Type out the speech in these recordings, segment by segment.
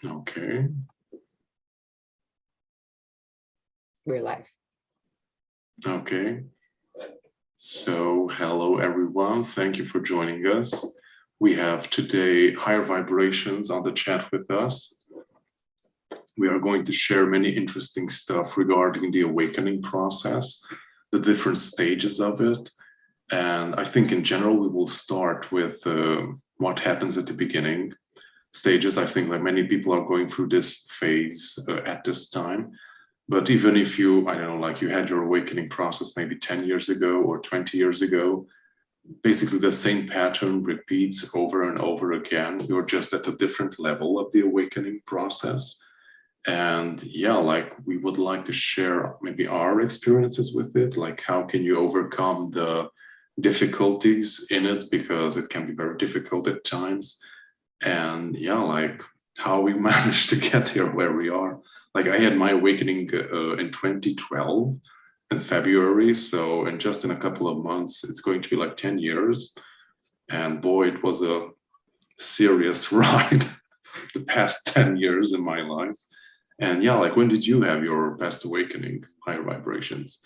Okay. We're live. Okay. So, hello everyone. Thank you for joining us. We have today Higher Vibrations on the chat with us. We are going to share many interesting stuff regarding the awakening process, the different stages of it. And I think in general, we will start with what happens at the beginning stages. I think like many people are going through this phase at this time. But even if you, I don't know, like you had your awakening process maybe 10 years ago or 20 years ago, basically the same pattern repeats over and over again. You're just at a different level of the awakening process. And yeah, like we would like to share maybe our experiences with it. Like, how can you overcome the difficulties in it? Because it can be very difficult at times. And yeah, like how we managed to get here where we are. Like I had my awakening in 2012 in February. So, and just in a couple of months, it's going to be like 10 years. And boy, it was a serious ride the past 10 years in my life. And yeah, like when did you have your best awakening, higher vibrations?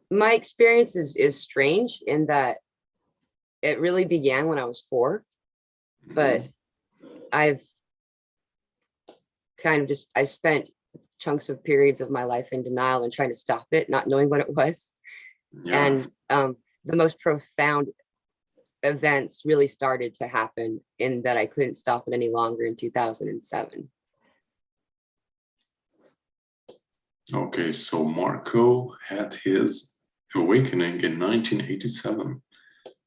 My experience is strange in that it really began when I was 4, but I've kind of I spent chunks of periods of my life in denial and trying to stop it, not knowing what it was. Yeah. And the most profound events really started to happen in that I couldn't stop it any longer in 2007. Okay, so Marco had his awakening in 1987.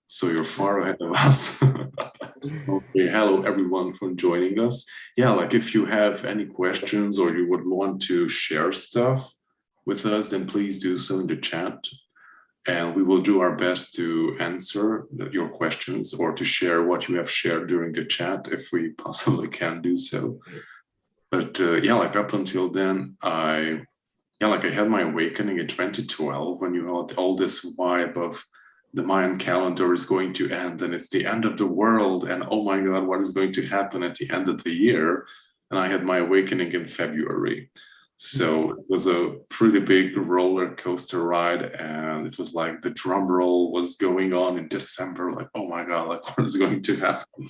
So you're far ahead of us. Okay, hello everyone for joining us. Yeah, like if you have any questions or you would want to share stuff with us, then please do so in the chat. And we will do our best to answer your questions or to share what you have shared during the chat if we possibly can do so. But yeah, like up until then, I had my awakening in 2012 when you had all this vibe of the Mayan calendar is going to end and it's the end of the world and oh my God, what is going to happen at the end of the year? And I had my awakening in February. So it was a pretty big roller coaster ride, and it was like the drum roll was going on in December, like, oh my God, like what is going to happen?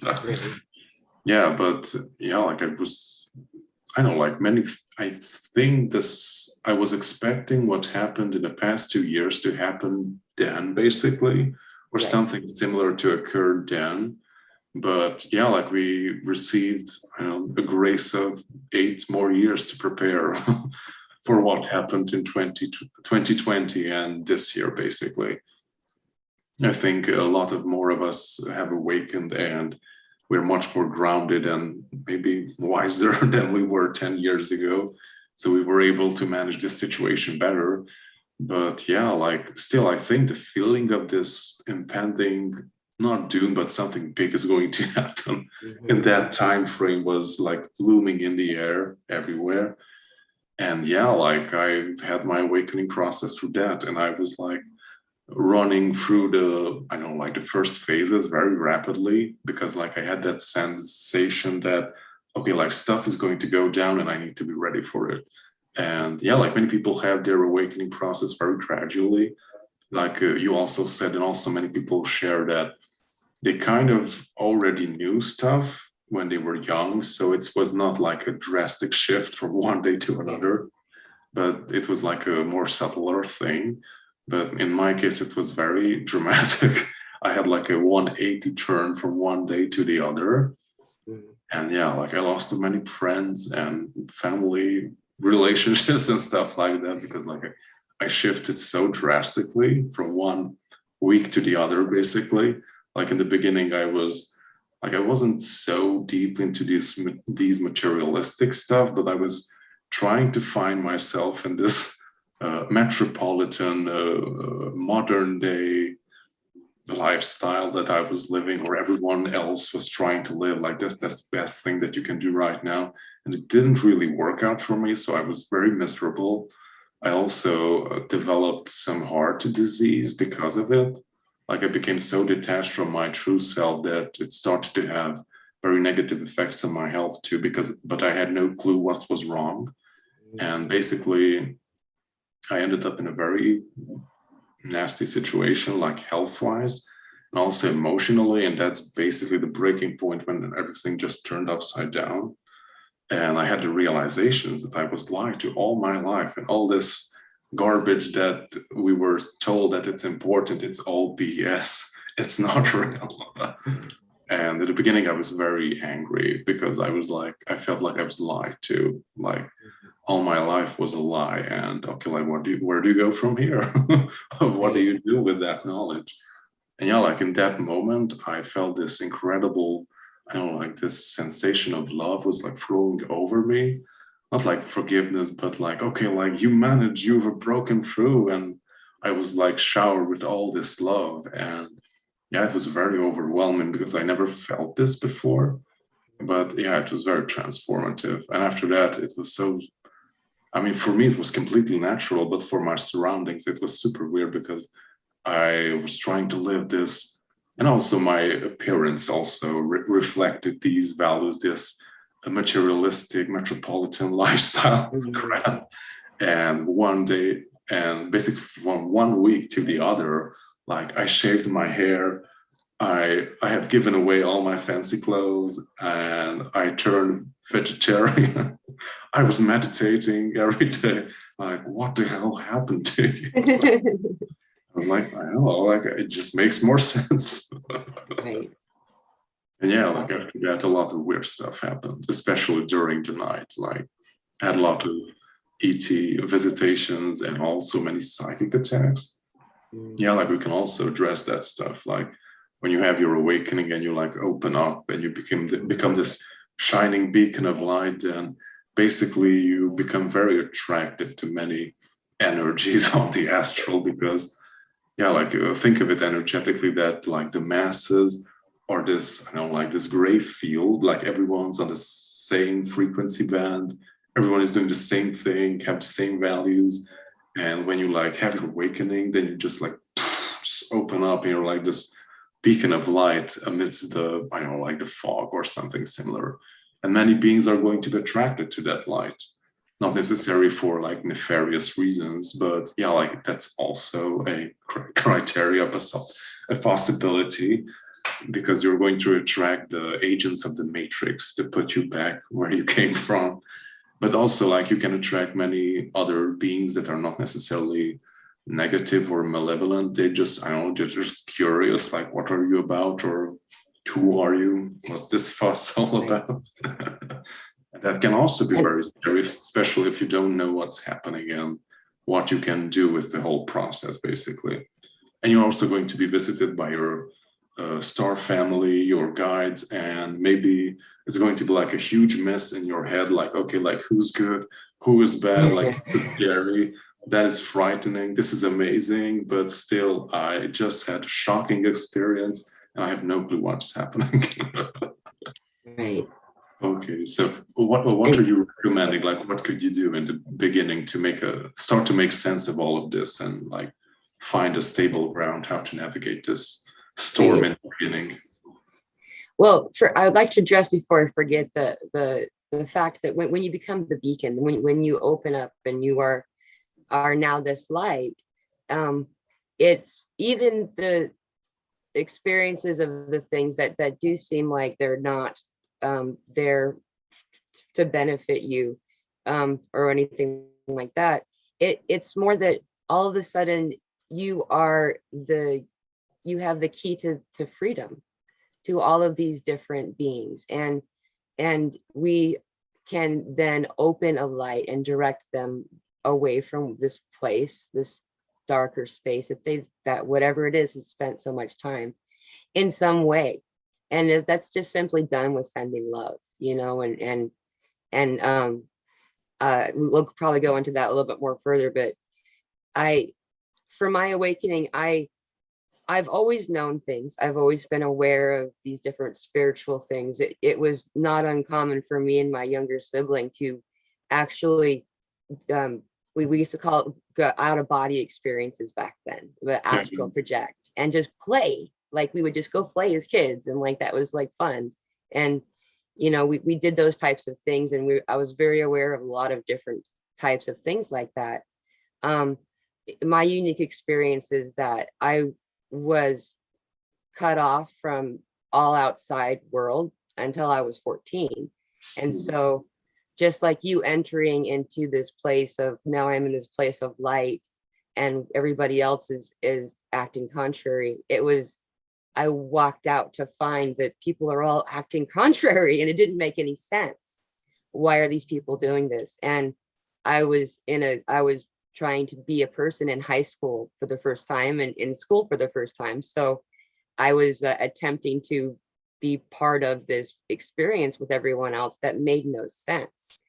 Yeah, but yeah, like I know, like I think I was expecting what happened in the past 2 years to happen then, basically, or something similar to occur then. But yeah, like we received a grace of 8 more years to prepare for what happened in 2020 and this year, basically. I think a lot of more of us have awakened and we're much more grounded and maybe wiser than we were 10 years ago. So we were able to manage this situation better. But yeah, like still, I think the feeling of this impending, not doom, but something big is going to happen in that time frame was like looming in the air everywhere. And yeah, like I had my awakening process through that. And I was like running through the first phases very rapidly because like I had that sensation that, okay, like stuff is going to go down and I need to be ready for it. And yeah, like many people have their awakening process very gradually. Like you also said, and also many people share that they kind of already knew stuff when they were young. So it was not like a drastic shift from one day to another, but it was like a more subtler thing. But in my case, it was very dramatic. I had like a 180 turn from one day to the other. And yeah, like I lost many friends and family relationships and stuff like that because like I shifted so drastically from one week to the other, basically. Like in the beginning, I wasn't so deep into these materialistic stuff, but I was trying to find myself in this metropolitan, modern day lifestyle that I was living, or everyone else was trying to live. Like that's the best thing that you can do right now, and it didn't really work out for me. So I was very miserable. I also developed some heart disease because of it. Like I became so detached from my true self that it started to have very negative effects on my health too, but I had no clue what was wrong. And basically I ended up in a very nasty situation, like health-wise and also emotionally. And that's basically the breaking point when everything just turned upside down. And I had the realizations that I was lied to all my life, and all this garbage that we were told that it's important, it's all BS. It's not real. And at the beginning, I was very angry because I felt like I was lied to. Like all my life was a lie. And okay, like where do you go from here? What do you do with that knowledge? And yeah, like in that moment, I felt this incredible, I don't know, like this sensation of love was like flowing over me. Not like forgiveness, but like, okay, like you managed, you've broken through. And I was like showered with all this love. And yeah, it was very overwhelming because I never felt this before. But yeah, it was very transformative. And after that, it was so, I mean, for me, it was completely natural, but for my surroundings, it was super weird because I was trying to live this, and also my appearance also reflected these values, this materialistic metropolitan lifestyle crap. And one day, and basically from one week to the other, like I shaved my hair, I have given away all my fancy clothes, and I turned vegetarian. I was meditating every day. Like, what the hell happened to you? I was like, I don't know, like it just makes more sense. Right. And yeah, That's like awesome. after that, a lot of weird stuff happened, especially during the night. Like I had a lot of ET visitations and also many psychic attacks. Yeah, like we can also address that stuff. Like when you have your awakening and you like open up and you become this shining beacon of light, and basically you become very attractive to many energies on the astral, because yeah, like think of it energetically that like the masses are this, I don't know, like this gray field, like everyone's on the same frequency band, everyone is doing the same thing, have the same values. And when you like have your awakening, then you just like just open up and you're like this beacon of light amidst the, I don't know, like the fog or something similar. And many beings are going to be attracted to that light, not necessarily for like nefarious reasons, but yeah, like that's also a criteria, a possibility, because you're going to attract the agents of the matrix to put you back where you came from. But also like you can attract many other beings that are not necessarily negative or malevolent. They just, I don't know, just curious, like what are you about, or who are you, what's this fuss all about? That can also be very scary, especially if you don't know what's happening and what you can do with the whole process, basically. And you're also going to be visited by your star family, your guides, and maybe it's going to be like a huge mess in your head, like, okay, like who's good, who is bad, like this is scary, that is frightening, this is amazing, but still, I just had a shocking experience and I have no clue what's happening. Right. Okay, so what are you recommending? Like, what could you do in the beginning to start to make sense of all of this and like find a stable ground, how to navigate this storm in the beginning? Well, I would like to address before I forget the fact that when you become the beacon, when you open up and you are now this light, it's even the experiences of the things that do seem like they're not there to benefit you or anything like that. It's more that all of a sudden you have the key to freedom, to all of these different beings, and we can then open a light and direct them away from this place, this darker space that whatever it is has spent so much time in some way. And that's just simply done with sending love, and we'll probably go into that a little bit more further. But for my awakening, I've always known things. I've always been aware of these different spiritual things. It was not uncommon for me and my younger sibling to actually, we used to call it out of body experiences back then, but astral project and just play. Like we would just go play as kids, and like that was like fun. And we did those types of things, and I was very aware of a lot of different types of things like that. My unique experience is that I was cut off from all outside world until I was 14. And so just like you entering into this place of, now I'm in this place of light and everybody else is acting contrary, I walked out to find that people are all acting contrary, and it didn't make any sense. Why are these people doing this? And I was trying to be a person in high school for the first time and in school for the first time. So I was attempting to be part of this experience with everyone else that made no sense.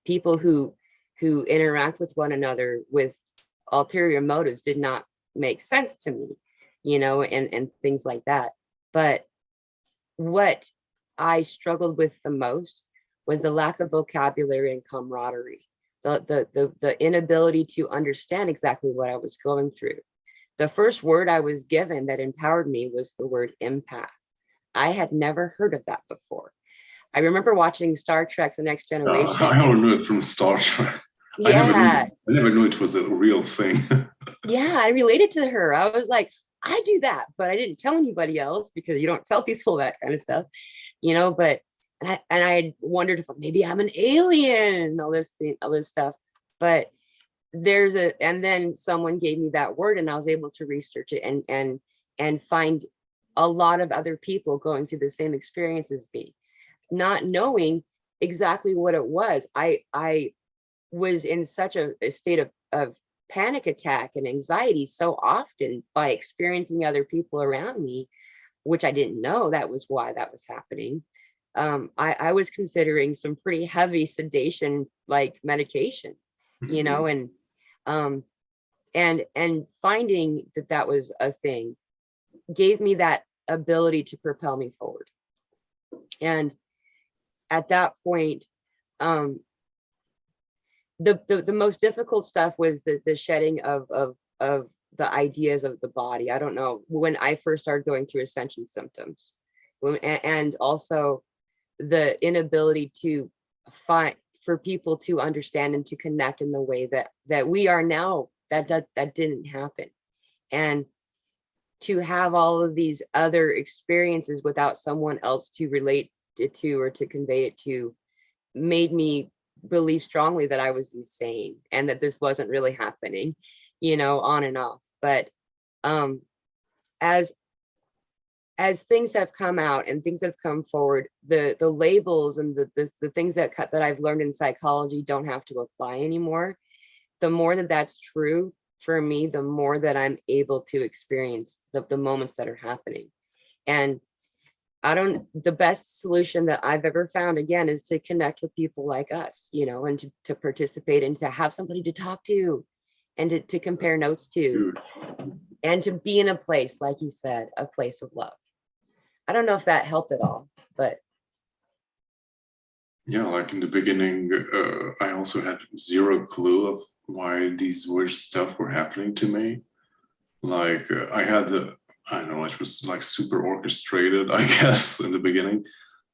People who interact with one another with ulterior motives did not make sense to me, and things like that. But what I struggled with the most was the lack of vocabulary and camaraderie, the inability to understand exactly what I was going through. The first word I was given that empowered me was the word empath. I had never heard of that before. I remember watching Star Trek: The Next Generation. I only knew it from Star Trek. Yeah. I never knew it was a real thing. Yeah, I related to her. I was like, I do that, but I didn't tell anybody else, because you don't tell people that kind of stuff, but and I wondered if maybe I'm an alien, all this stuff. But and then someone gave me that word, and I was able to research it and find a lot of other people going through the same experience as me, not knowing exactly what it was. I was in such a state of panic attack and anxiety so often by experiencing other people around me, which I didn't know that was why that was happening. I was considering some pretty heavy sedation like medication, and finding that was a thing gave me that ability to propel me forward. And at that point, the most difficult stuff was the shedding of the ideas of the body. I don't know, when I first started going through ascension symptoms, and also the inability to find for people to understand and to connect in the way that we are now, that didn't happen. And to have all of these other experiences without someone else to relate it to or to convey it to made me believe strongly that I was insane and that this wasn't really happening, on and off. But as things have come out and things have come forward, the labels and the things that I've learned in psychology don't have to apply anymore. The more that's true for me, the more that I'm able to experience the moments that are happening. And the best solution that I've ever found, again, is to connect with people like us, and to participate and to have somebody to talk to and to compare notes to, and to be in a place, like you said, a place of love. I don't know if that helped at all, but. Yeah, like in the beginning, I also had zero clue of why these weird stuff were happening to me. Like I don't know, it was like super orchestrated, I guess, in the beginning.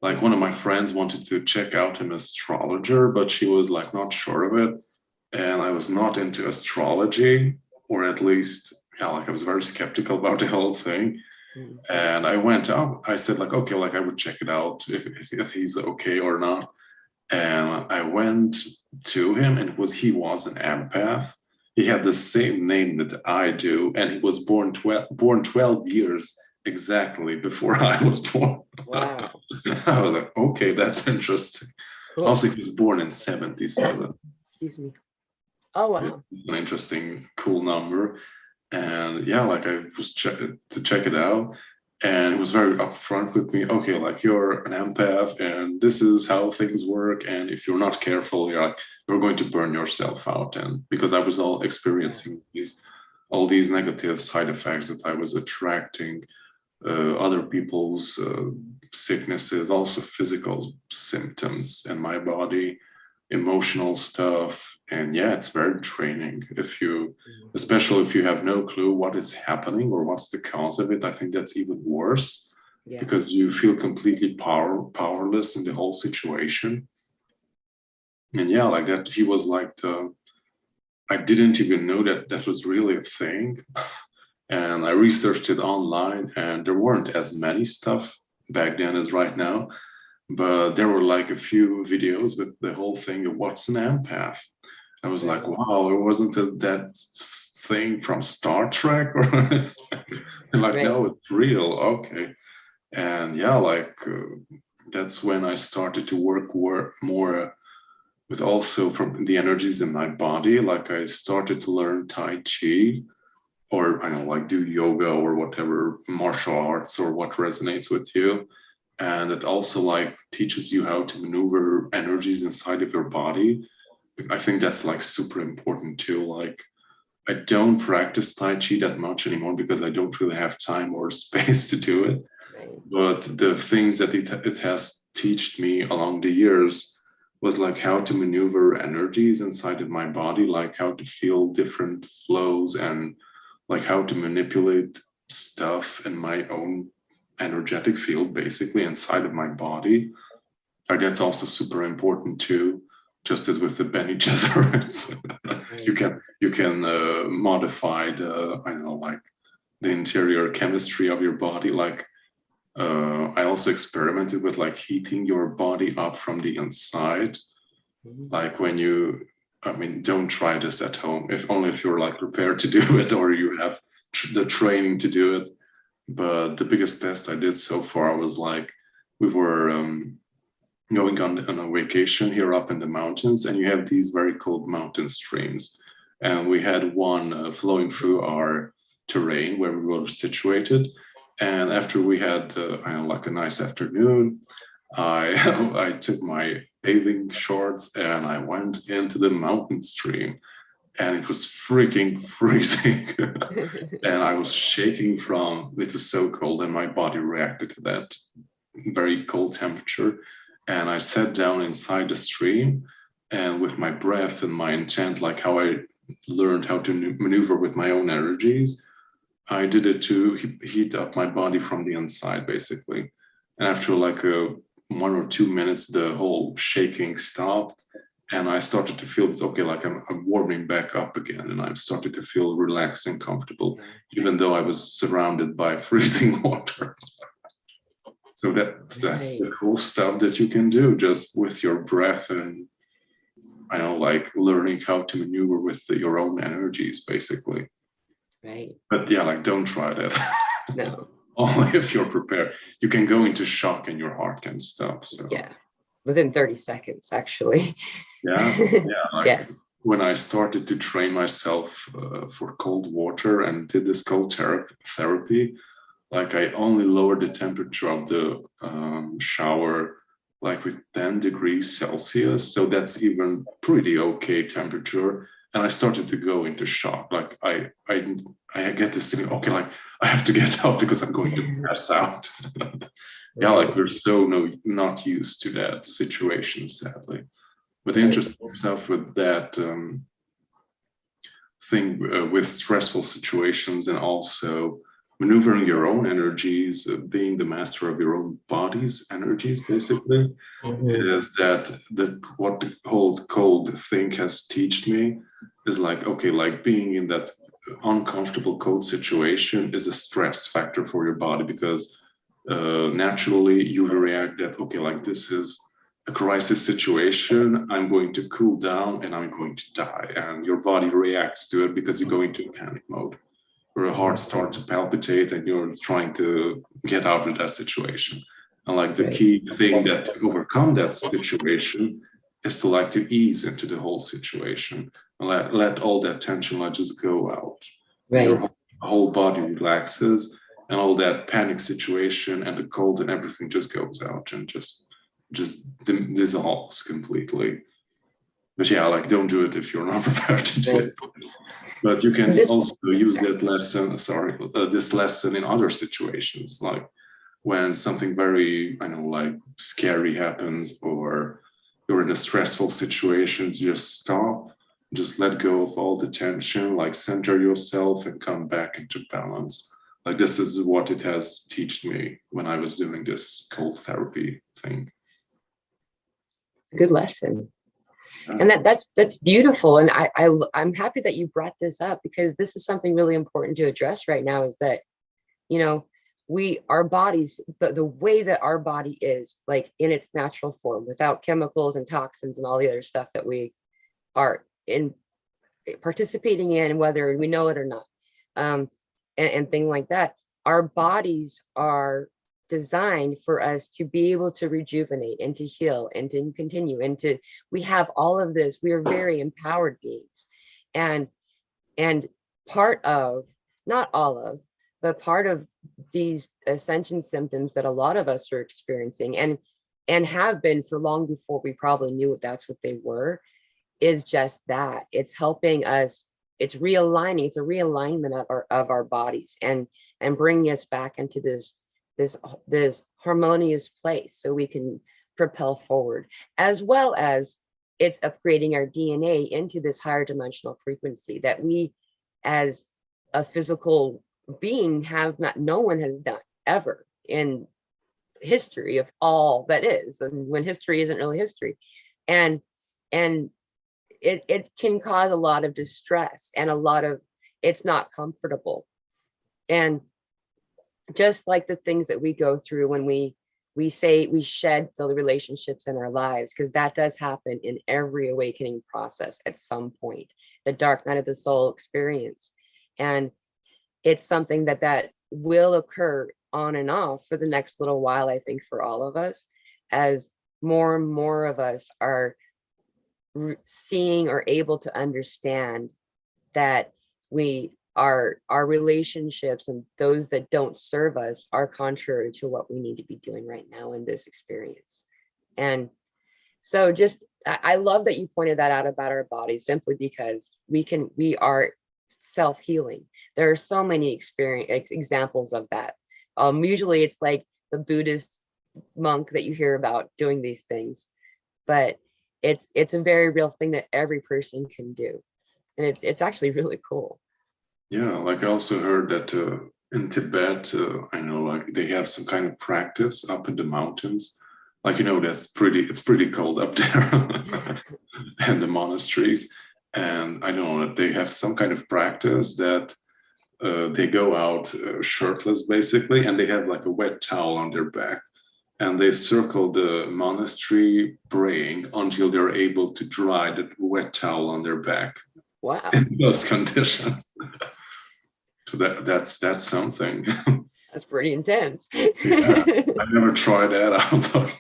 Like one of my friends wanted to check out an astrologer, but she was like not sure of it. And I was not into astrology, or at least, like I was very skeptical about the whole thing. And I went up, I said like, okay, like I would check it out if he's okay or not. And I went to him, and he was an empath. He had the same name that I do, and he was born 12 years exactly before I was born. Wow. I was like, okay, that's interesting. Cool. Also, he was born in 77. Excuse me. Oh, wow. An interesting, cool number. And yeah, like I was to check it out. And he was very upfront with me. Okay, like you're an empath, and this is how things work. And if you're not careful, you're going to burn yourself out. And because I was all experiencing all these negative side effects, that I was attracting other people's sicknesses, also physical symptoms in my body, emotional stuff. And yeah, it's very draining especially if you have no clue what is happening or what's the cause of it. I think that's even worse, because you feel completely powerless in the whole situation. And yeah, like that, he was like I didn't even know that that was really a thing. And I researched it online, and there weren't as many stuff back then as right now, but there were like a few videos with the whole thing of what's an empath. I was like, wow, it wasn't that thing from Star Trek or like, no, it's real. Okay. And yeah, like that's when I started to work more with also from the energies in my body. Like I started to learn Tai Chi, or I don't know, like do yoga or whatever martial arts or what resonates with you. And it also like teaches you how to maneuver energies inside of your body. I think that's like super important too. Like I don't practice Tai Chi that much anymore because I don't really have time or space to do it. But the things that it has taught me along the years was like how to maneuver energies inside of my body, like how to feel different flows and like how to manipulate stuff in my own energetic field, basically inside of my body. Like that's also super important too. Just as with the Bene Gesserits, you can modify the, I don't know, like the interior chemistry of your body. Like I also experimented with like heating your body up from the inside. Like when you, I mean, don't try this at home, if only if you're like prepared to do it or you have the training to do it. But the biggest test I did so far was like we were going on a vacation here up in the mountains, and you have these very cold mountain streams. And we had one flowing through our terrain where we were situated. And after we had, I know, like a nice afternoon, I I took my bathing shorts and I went into the mountain stream, and it was freaking freezing. And I was shaking from it was so cold, and my body reacted to that very cold temperature. And I sat down inside the stream, and with my breath and my intent, like how I learned how to maneuver with my own energies, I did it to heat up my body from the inside, basically. And after like 1 or 2 minutes, the whole shaking stopped, and I started to feel okay, like I'm warming back up again, and I started to feel relaxed and comfortable, even though I was surrounded by freezing water. So that's the cool stuff that you can do just with your breath, and I know, like learning how to maneuver with your own energies, basically. Right. But yeah, like don't try that. No. Only if you're prepared. You can go into shock and your heart can stop. So yeah, within 30 seconds, actually. Yeah. Like yes. When I started to train myself for cold water and did this cold therapy, like I only lowered the temperature of the shower like with 10 degrees Celsius. So that's even pretty okay temperature. And I started to go into shock. Like I get this thing, okay, like I have to get up because I'm going to pass out. Yeah, like we're so not used to that situation, sadly. But the interesting stuff with that thing with stressful situations and also maneuvering your own energies, being the master of your own body's energies, basically, is that what the whole cold thing has taught me is like, okay, like being in that uncomfortable cold situation is a stress factor for your body because naturally you react that, okay, like this is a crisis situation, I'm going to cool down and I'm going to die. And your body reacts to it because you go into a panic mode where your heart starts to palpitate and you're trying to get out of that situation. And like the key thing that to overcome that situation is to like to ease into the whole situation and let all that tension like just go out. Your whole body relaxes and all that panic situation and the cold and everything just goes out and just dissolves completely. But yeah, like don't do it if you're not prepared to do it. But you can also use that lesson, this lesson in other situations, like when something very, I know, like scary happens or you're in a stressful situation, just stop, just let go of all the tension, like center yourself and come back into balance. Like this is what it has taught me when I was doing this cold therapy thing. Good lesson. And that's beautiful. And I'm happy that you brought this up, because this is something really important to address right now, is that, you know, our bodies, the way that our body is, like in its natural form, without chemicals and toxins and all the other stuff that we are participating in, whether we know it or not, and things like that, our bodies are designed for us to be able to rejuvenate and to heal and to continue, and we have all of this. We are very empowered beings, and part of, not all of, but part of these ascension symptoms that a lot of us are experiencing, and have been for long before we probably knew that's what they were, is just that. It's helping us. It's realigning. It's a realignment of our bodies, and bringing us back into this harmonious place, so we can propel forward, as well as it's upgrading our DNA into this higher dimensional frequency that we, as a physical being, no one has done ever in history of all that is, and when history isn't really history. And it can cause a lot of distress, and it's not comfortable. And just like the things that we go through when we say we shed the relationships in our lives, because that does happen in every awakening process at some point, the dark night of the soul experience. And it's something that will occur on and off for the next little while, I think, for all of us, as more and more of us are seeing or able to understand that our relationships and those that don't serve us are contrary to what we need to be doing right now in this experience. And so I love that you pointed that out about our bodies, simply because we are self-healing. There are so many examples of that. Usually it's like the Buddhist monk that you hear about doing these things, but it's a very real thing that every person can do. And it's actually really cool. Yeah, like I also heard that in Tibet, I know like they have some kind of practice up in the mountains. Like, it's pretty cold up there and the monasteries. And I know that they have some kind of practice that they go out shirtless basically, and they have like a wet towel on their back. And they circle the monastery praying until they're able to dry the wet towel on their back. Wow. In those conditions. So that's something. That's pretty intense. Yeah, I never tried that out, but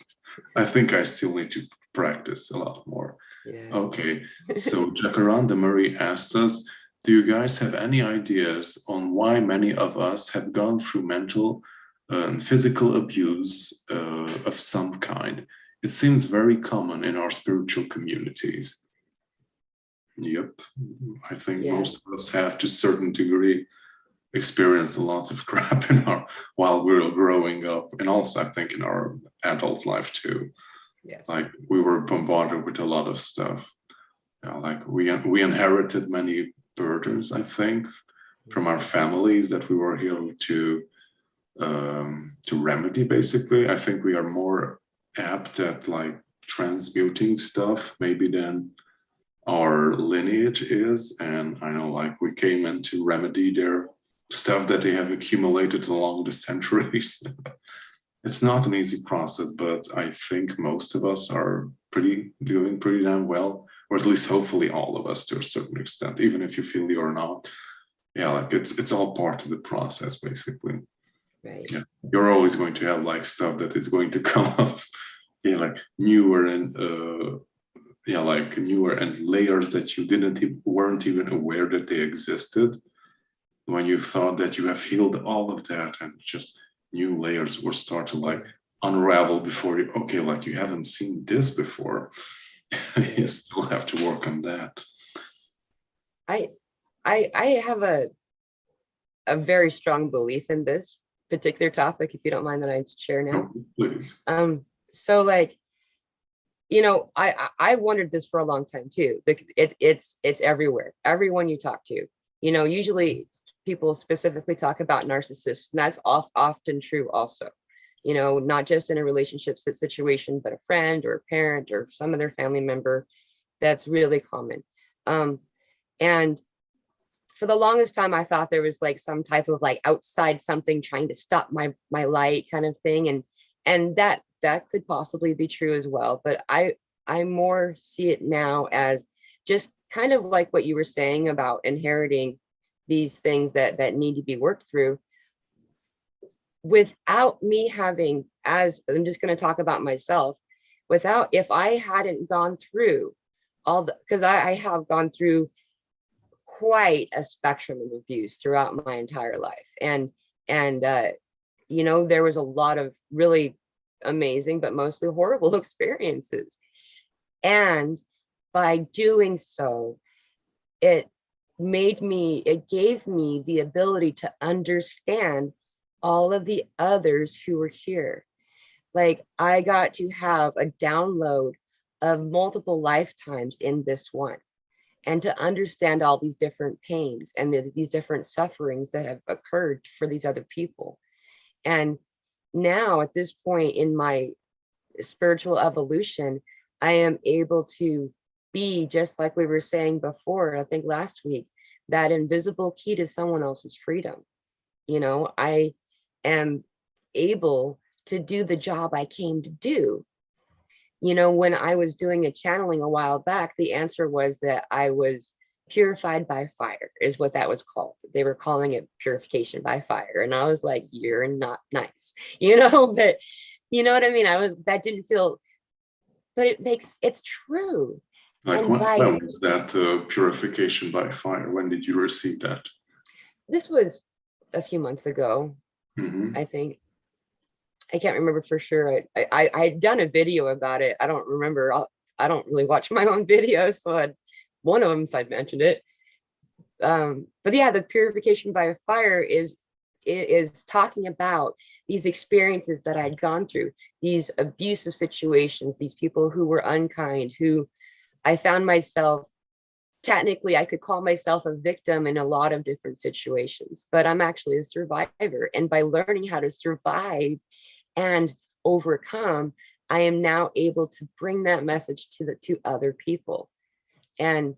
I think I still need to practice a lot more. Yeah. Okay, so Jacaranda Murray asked us, do you guys have any ideas on why many of us have gone through mental and physical abuse of some kind? It seems very common in our spiritual communities. Yep, I think most of us have, to a certain degree, experienced a lot of crap while we were growing up, and also I think in our adult life too. Yes. Like we were bombarded with a lot of stuff. Like we inherited many burdens, I think, from our families that we were here to remedy. Basically, I think we are more apt at like transmuting stuff maybe than our lineage is. And I know like we came in to remedy their stuff that they have accumulated along the centuries. It's not an easy process, but I think most of us are doing pretty damn well, or at least hopefully all of us to a certain extent, even if you feel you're not. Yeah, like it's all part of the process, basically. Right. Yeah, you're always going to have like stuff that is going to come up. Yeah, like newer and layers that you weren't even aware that they existed, when you thought that you have healed all of that, and just new layers will start to like unravel before you, okay, like you haven't seen this before. You still have to work on that. I have a very strong belief in this particular topic, if you don't mind that I share now. Oh, please. So like, I've wondered this for a long time too. It's everywhere. Everyone you talk to, usually people specifically talk about narcissists, and that's often true also, you know, not just in a relationship situation, but a friend or a parent or some other family member. That's really common. And for the longest time, I thought there was like some type of like outside something trying to stop my light kind of thing. And that could possibly be true as well. But I more see it now as just kind of like what you were saying about inheriting these things that need to be worked through, without me having, as I'm just going to talk about myself, if I hadn't gone through all the, because I have gone through quite a spectrum of abuse throughout my entire life. And you know, there was a lot of really amazing, but mostly horrible experiences. And by doing so, it gave me the ability to understand all of the others who were here. Like, I got to have a download of multiple lifetimes in this one, and to understand all these different pains and these different sufferings that have occurred for these other people. And now at this point in my spiritual evolution, I am able to be, just like we were saying before, I think last week, that invisible key to someone else's freedom. You know, I am able to do the job I came to do. You know, when I was doing a channeling a while back, the answer was that I was purified by fire, is what that was called. They were calling it purification by fire. And I was like, you're not nice, you know, but you know what I mean? That didn't feel, but it's true. Like, And when was that purification by fire? When did you receive that? This was a few months ago, I think. I can't remember for sure. I had done a video about it. I don't remember. I don't really watch my own videos, so one of them, so I mentioned it. But yeah, the purification by fire is talking about these experiences that I'd gone through, these abusive situations, these people who were unkind, who I found myself, technically I could call myself a victim in a lot of different situations, but I'm actually a survivor. And by learning how to survive and overcome, I am now able to bring that message to other people. And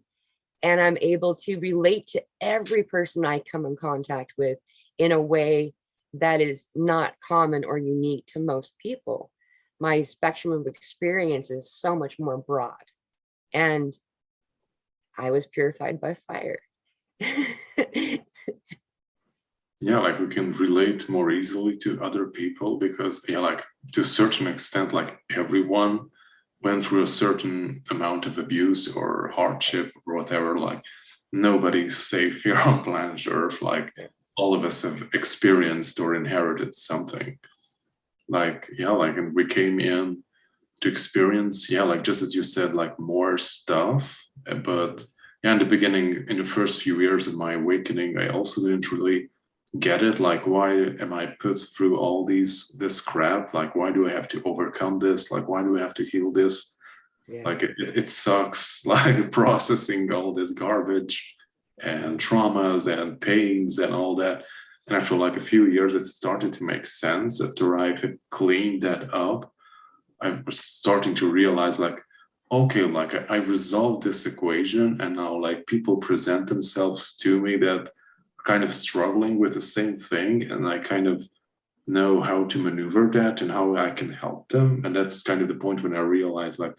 I'm able to relate to every person I come in contact with in a way that is not common or unique to most people. My spectrum of experience is so much more broad. And I was purified by fire. Yeah, like we can relate more easily to other people because, yeah, like to a certain extent, like everyone went through a certain amount of abuse or hardship or whatever. Like nobody's safe here on planet Earth. Like all of us have experienced or inherited something. Like, yeah, like, and we came in to experience, yeah, like just as you said, like more stuff. But yeah, in the beginning, in the first few years of my awakening, I also didn't really get it. Like, why am I put through all this crap? Like, why do I have to overcome this? Like, why do I have to heal this? Yeah. Like it sucks, like processing all this garbage and traumas and pains and all that. And after like a few years, it started to make sense. After I've cleaned that up, I was starting to realize like, okay, like I resolved this equation, and now like people present themselves to me that are kind of struggling with the same thing, and I kind of know how to maneuver that and how I can help them. And that's kind of the point when I realized like,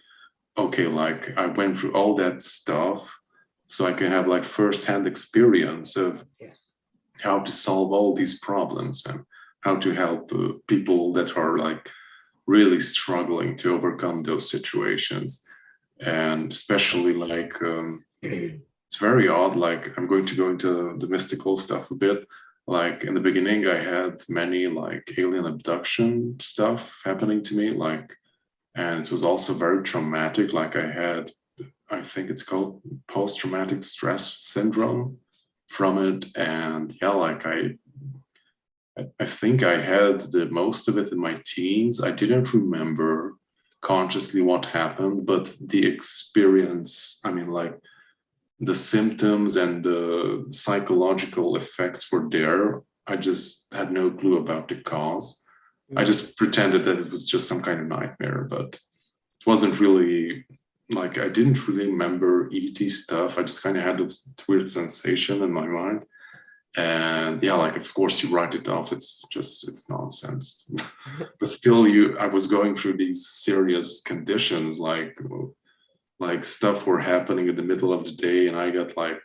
okay, like I went through all that stuff, so I can have like firsthand experience of how to solve all these problems and how to help people that are like really struggling to overcome those situations. And especially like it's very odd, like I'm going to go into the mystical stuff a bit. Like in the beginning I had many like alien abduction stuff happening to me, like, and it was also very traumatic. Like I had, I think it's called post-traumatic stress syndrome from it. And yeah, like I think I had the most of it in my teens. I didn't remember consciously what happened, but the experience, I mean, like the symptoms and the psychological effects were there. I just had no clue about the cause. I just pretended that it was just some kind of nightmare, but it wasn't really like, I didn't really remember ET stuff. I just kind of had this weird sensation in my mind. And yeah, like, of course you write it off. It's nonsense. But still, I was going through these serious conditions, like stuff were happening in the middle of the day, and I got like,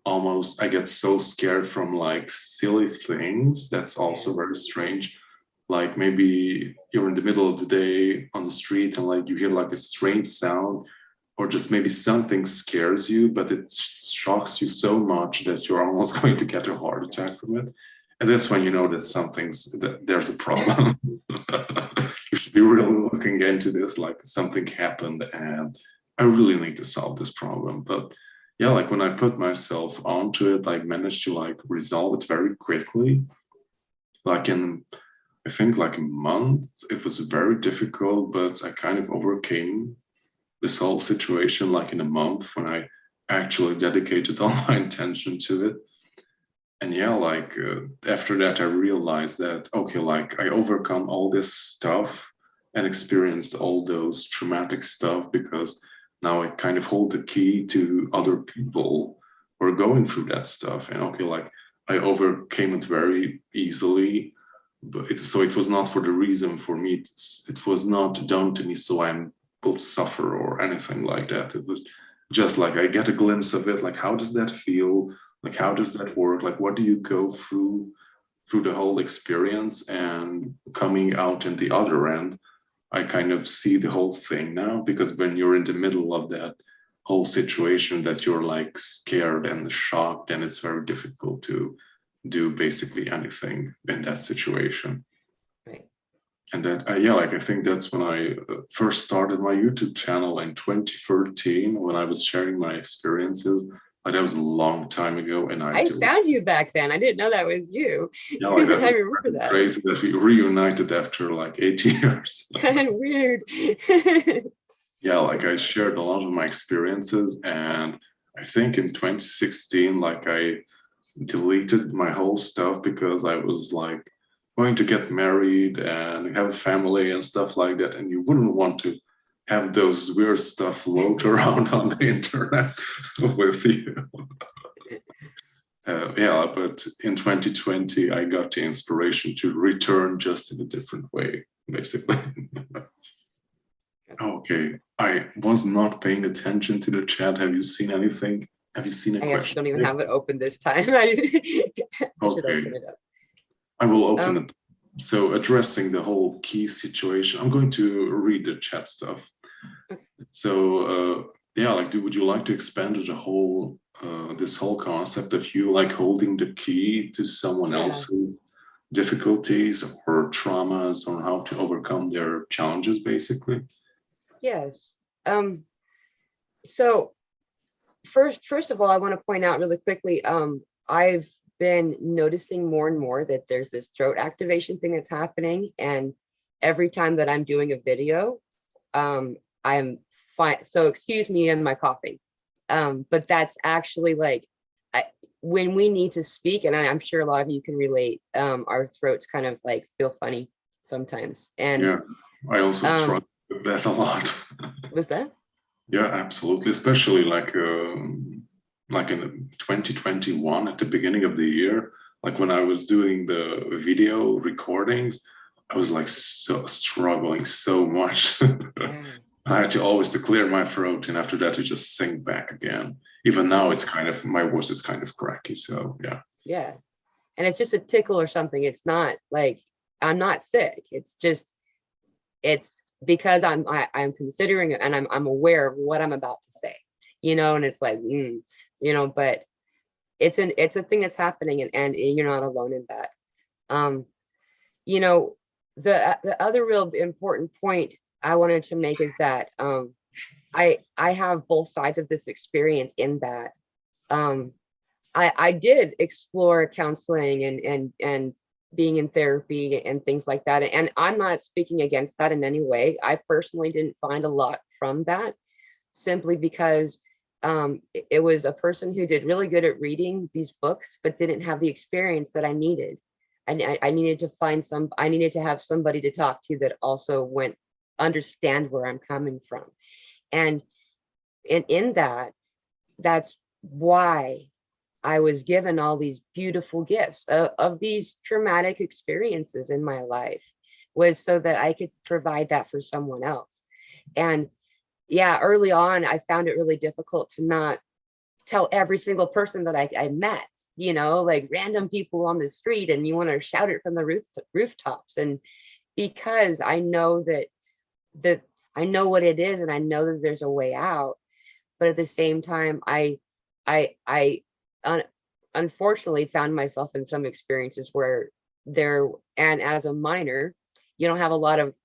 I get so scared from like silly things. That's also very strange. Like maybe you're in the middle of the day on the street and like you hear like a strange sound, or just maybe something scares you, but it shocks you so much that you're almost going to get a heart attack from it. And that's when you know that there's a problem. You should be really looking into this, like something happened and I really need to solve this problem. But yeah, like when I put myself onto it, I managed to like resolve it very quickly. Like in, I think like a month. It was very difficult, but I kind of overcame this whole situation like in a month when I actually dedicated all my attention to it. And yeah, like after that, I realized that, okay, like I overcome all this stuff and experienced all those traumatic stuff because now I kind of hold the key to other people who are going through that stuff. And okay, like I overcame it very easily, but it was not for the reason for me. It was not done to me so I'm will suffer or anything like that. It was just like I get a glimpse of it, like how does that feel, like how does that work, like what do you go through the whole experience, and coming out in the other end, I kind of see the whole thing now, because when you're in the middle of that whole situation that you're like scared and shocked, and it's very difficult to do basically anything in that situation. Right. And that, yeah, like I think that's when I first started my YouTube channel in 2013, when I was sharing my experiences. Like that was a long time ago, and I found you back then. I didn't know that was you. Yeah, like that I remember that. Crazy that we reunited after like 8 years. Weird. Yeah, like I shared a lot of my experiences, and I think in 2016, like I deleted my whole stuff because I was like going to get married and have a family and stuff like that, and you wouldn't want to have those weird stuff float around on the internet with you. Yeah, but in 2020, I got the inspiration to return just in a different way, basically. Okay, I was not paying attention to the chat. Have you seen anything? Have you seen a question? I actually don't even have it open this time. I should open it up. I will open it. So addressing the whole key situation, I'm going to read the chat stuff. Okay. So yeah, like, would you like to expand the whole this whole concept of you like holding the key to someone else's difficulties or traumas, or how to overcome their challenges, basically? Yes. So first of all, I want to point out really quickly, I've been noticing more and more that there's this throat activation thing that's happening, and every time that I'm doing a video, I'm fine. So excuse me and my coughing, but that's actually like when we need to speak, and I'm sure a lot of you can relate. Our throats kind of like feel funny sometimes, and yeah, I also struggle with that a lot. Was that? Yeah, absolutely, especially like in 2021 at the beginning of the year, like when I was doing the video recordings, I was like struggling so much. I had to always to clear my throat, and after that to just sing back again. Even now it's kind of, my voice is kind of cracky, so yeah. Yeah, and it's just a tickle or something. It's not like I'm not sick. It's just, it's because I'm considering it, and I'm aware of what I'm about to say, you know, and it's like, you know, but it's a thing that's happening, and you're not alone in that. You know, the other real important point I wanted to make is that I have both sides of this experience, in that I did explore counseling and being in therapy and things like that. And I'm not speaking against that in any way. I personally didn't find a lot from that, simply because it was a person who did really good at reading these books, but didn't have the experience that I needed. I needed to I needed to have somebody to talk to that also understand where I'm coming from. And in that's why I was given all these beautiful gifts of these traumatic experiences in my life, was so that I could provide that for someone else. And yeah, early on, I found it really difficult to not tell every single person that I met, like random people on the street, and you want to shout it from the rooftops. And because I know that I know what it is, and I know that there's a way out. But at the same time, I unfortunately found myself in some experiences where and as a minor, you don't have a lot of,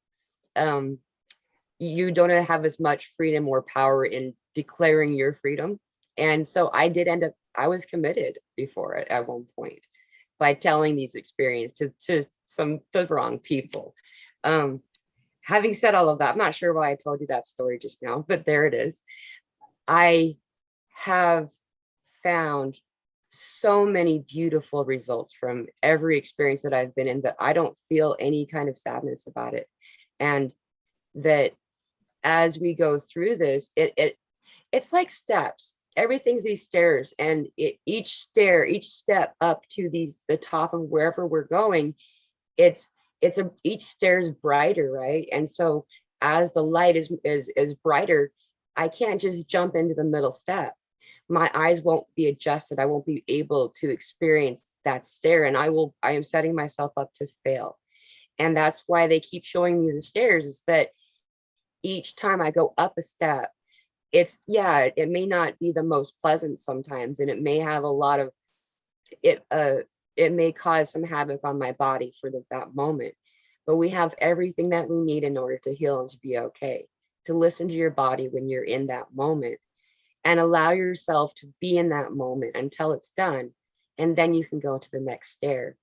you don't have as much freedom or power in declaring your freedom. And so I did I was committed before it at one point by telling these experiences to the wrong people. Having said all of that, I'm not sure why I told you that story just now, but there it is. I have found so many beautiful results from every experience that I've been in, that I don't feel any kind of sadness about it. And that as we go through this, it's like steps. Everything's these stairs, and each step up to the top of wherever we're going, each stair is brighter, right? And so as the light is brighter, I can't just jump into the middle step. My eyes won't be adjusted. I won't be able to experience that stair, and I am setting myself up to fail. And that's why they keep showing me the stairs, is that each time I go up a step, it may not be the most pleasant sometimes, and it may have a lot of it may cause some havoc on my body for that moment. But we have everything that we need in order to heal and to be okay. To listen to your body when you're in that moment, and allow yourself to be in that moment until it's done. And then you can go to the next stair.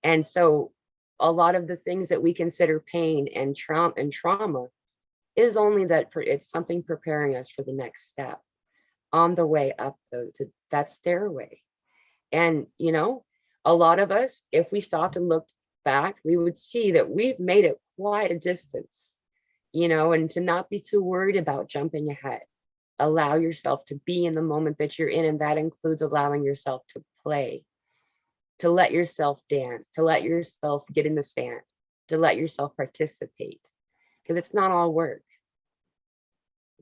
And so a lot of the things that we consider pain and trauma is only that it's something preparing us for the next step on the way up to that stairway. And, a lot of us, if we stopped and looked back, we would see that we've made it quite a distance, and to not be too worried about jumping ahead. Allow yourself to be in the moment that you're in. And that includes allowing yourself to play, to let yourself dance, to let yourself get in the sand, to let yourself participate, because it's not all work.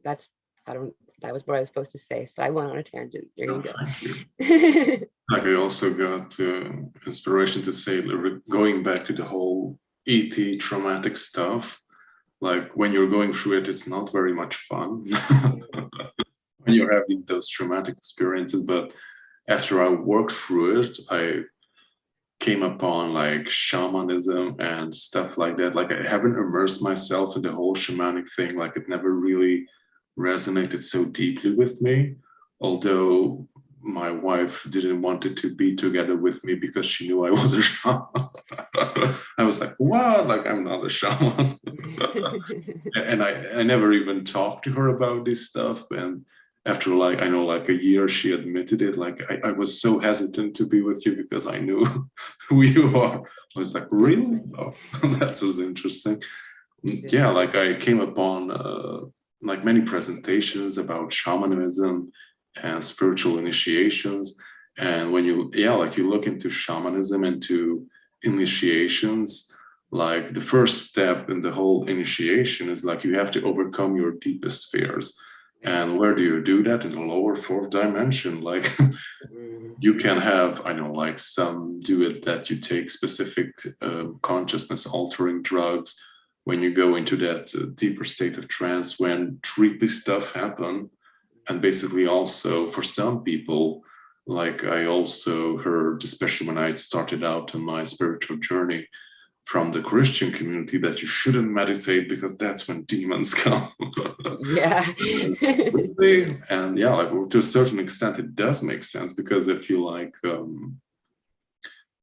That was what I was supposed to say. So I went on a tangent. There you go. Thank you. Like I also got inspiration to say, going back to the whole ET traumatic stuff, like when you're going through it, it's not very much fun when you're having those traumatic experiences. But after I worked through it, I came upon like shamanism and stuff like that. Like I haven't immersed myself in the whole shamanic thing. Like it never really resonated so deeply with me, although my wife didn't want it to be together with me because she knew I was a shaman. I was like, what? Like, I'm not a shaman. And I never even talked to her about this stuff. And after like a year, she admitted it. Like I was so hesitant to be with you because I knew who you are. I was like, really? Oh, that was interesting. Yeah, like I came upon like many presentations about shamanism and spiritual initiations. And when you look into shamanism, into initiations, like the first step in the whole initiation is like you have to overcome your deepest fears. And where do you do that? In the lower fourth dimension. Like you can have, like some do it that you take specific consciousness altering drugs when you go into that deeper state of trance, when trippy stuff happen. And basically also for some people, like I also heard, especially when I started out on my spiritual journey from the Christian community, that you shouldn't meditate because that's when demons come. Yeah. And yeah, like to a certain extent, it does make sense, because if you like,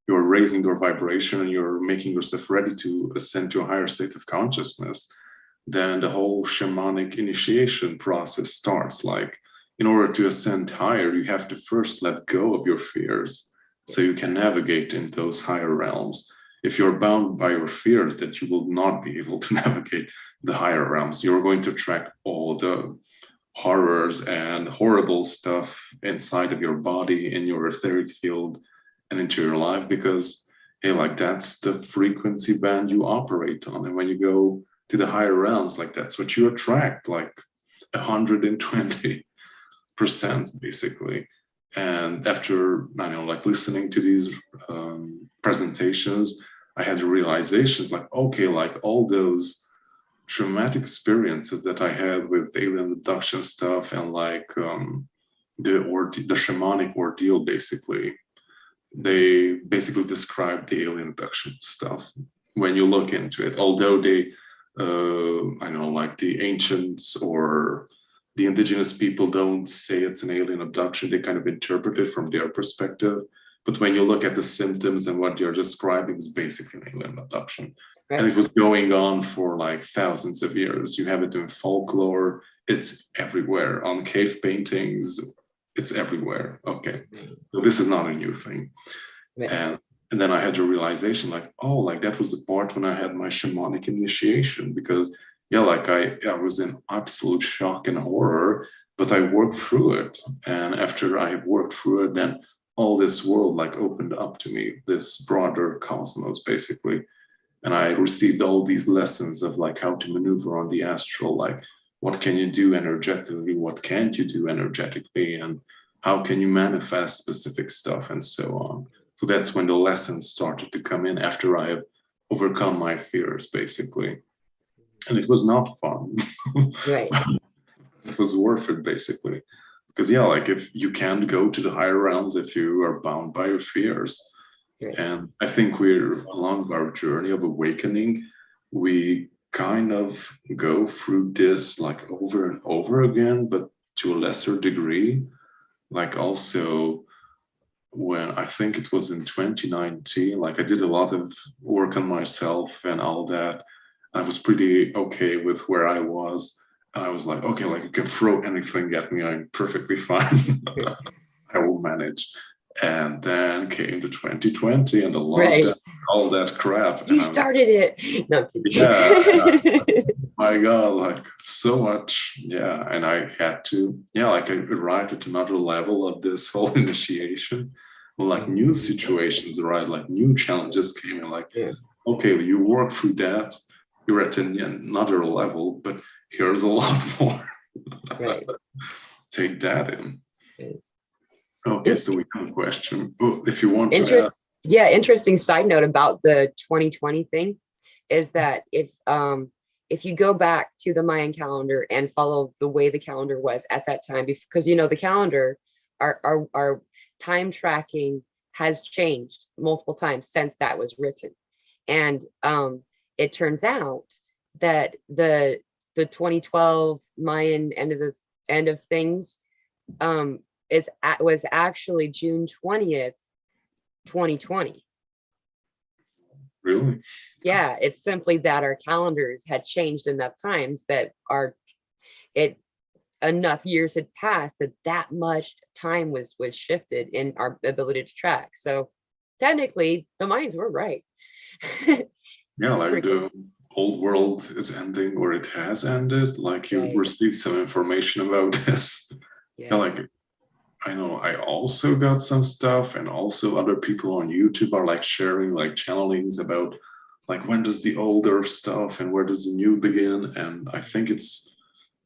you're raising your vibration and you're making yourself ready to ascend to a higher state of consciousness, then the whole shamanic initiation process starts. Like in order to ascend higher, you have to first let go of your fears so you can navigate in those higher realms. If you're bound by your fears, that you will not be able to navigate the higher realms. You're going to attract all the horrors and horrible stuff inside of your body, in your etheric field, and into your life, because hey, like that's the frequency band you operate on. And when you go to the higher realms, like that's what you attract, like 120% basically. And after, I know, like listening to these presentations, I had realizations like, okay, like all those traumatic experiences that I had with alien abduction stuff and like the shamanic ordeal, basically, they basically describe the alien abduction stuff when you look into it. Although they, I know, like the ancients or the indigenous people don't say it's an alien abduction, they kind of interpret it from their perspective. But when you look at the symptoms and what they're describing, is basically an alien abduction. Right. And it was going on for like thousands of years. You have it in folklore, it's everywhere. On cave paintings, it's everywhere. Okay, so this is not a new thing. Right. And then I had the realization like, oh, like that was the part when I had my shamanic initiation, because yeah, like I was in absolute shock and horror, but I worked through it. And after I worked through it, then all this world like opened up to me, this broader cosmos basically. And I received all these lessons of like how to maneuver on the astral, like what can you do energetically, what can't you do energetically, and how can you manifest specific stuff and so on. So that's when the lessons started to come in after I have overcome my fears basically. And it was not fun. Right. It was worth it basically. Because yeah, like if you can't go to the higher realms if you are bound by your fears. Right. And I think we're along our journey of awakening, we kind of go through this like over and over again, but to a lesser degree. Like also when I think it was in 2019, like I did a lot of work on myself and all that. I was pretty okay with where I was. I was like, okay, like you can throw anything at me, I'm perfectly fine. I will manage. And then came the 2020 and the lockdown, right. All that crap. You started it. No, yeah. My God, like so much. Yeah. And I had to, yeah, like I arrived at another level of this whole initiation. Like new situations, right? Like new challenges came in, like, yeah. Okay, you work through that. You're at another level, but here's a lot more. Right. Take that in. Right. Okay, so we have a question. Oh, if you want to ask. Yeah, interesting side note about the 2020 thing is that if you go back to the Mayan calendar and follow the way the calendar was at that time, because you know the calendar, our time tracking has changed multiple times since that was written, and it turns out that the 2012 Mayan end of things was actually June 20th, 2020. Really? Yeah, it's simply that our calendars had changed enough times that enough years had passed that much time was shifted in our ability to track. So technically the Mayans were right. Yeah, like the old world is ending, or it has ended. Like you right. Receive some information about this. Yes. Yeah, like I know I also got some stuff, and also other people on YouTube are like sharing like channelings about like when does the old Earth stuff and where does the new begin. And I think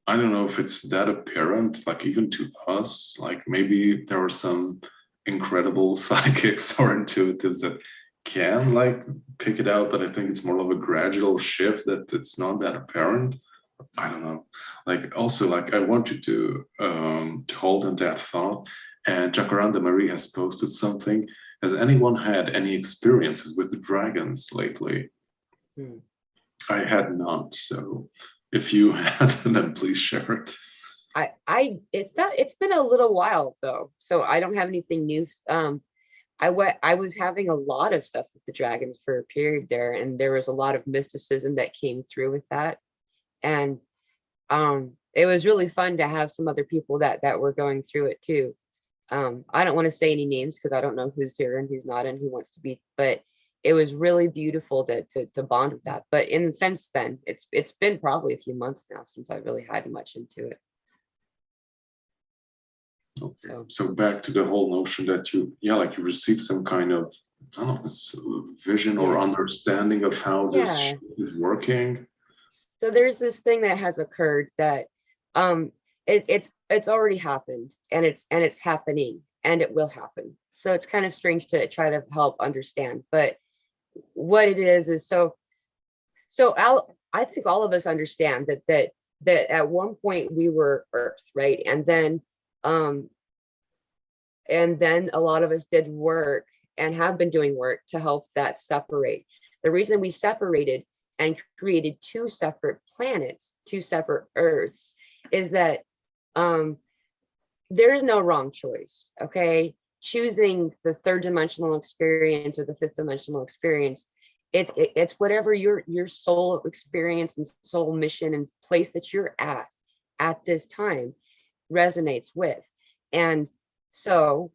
I don't know if it's that apparent, like even to us, like maybe there are some incredible psychics or intuitives that can like pick it out, but I think it's more of a gradual shift that it's not that apparent. I don't know. Like also, like I want you to hold on that thought. And Jacaranda Marie has posted something. Has anyone had any experiences with the dragons lately? I had none. So if you had, then please share it. It's been a little while though, so I don't have anything new. I was having a lot of stuff with the dragons for a period there, and there was a lot of mysticism that came through with that. And it was really fun to have some other people that were going through it too. I don't want to say any names because I don't know who's here and who's not and who wants to be, but it was really beautiful to bond with that. But in the sense then, it's been probably a few months now since I really had much into it. Okay. So back to the whole notion that you received some kind of, I don't know, vision or understanding of how this is working. So there's this thing that has occurred that it's already happened, and it's happening, and it will happen. So it's kind of strange to try to help understand, but what it is so I think all of us understand that at one point we were Earth, right? And then a lot of us did work and have been doing work to help that separate. The reason we separated and created two separate planets, two separate Earths, is that there is no wrong choice, okay? Choosing the third dimensional experience or the fifth dimensional experience, it's whatever your soul experience and soul mission and place that you're at this time resonates with. And so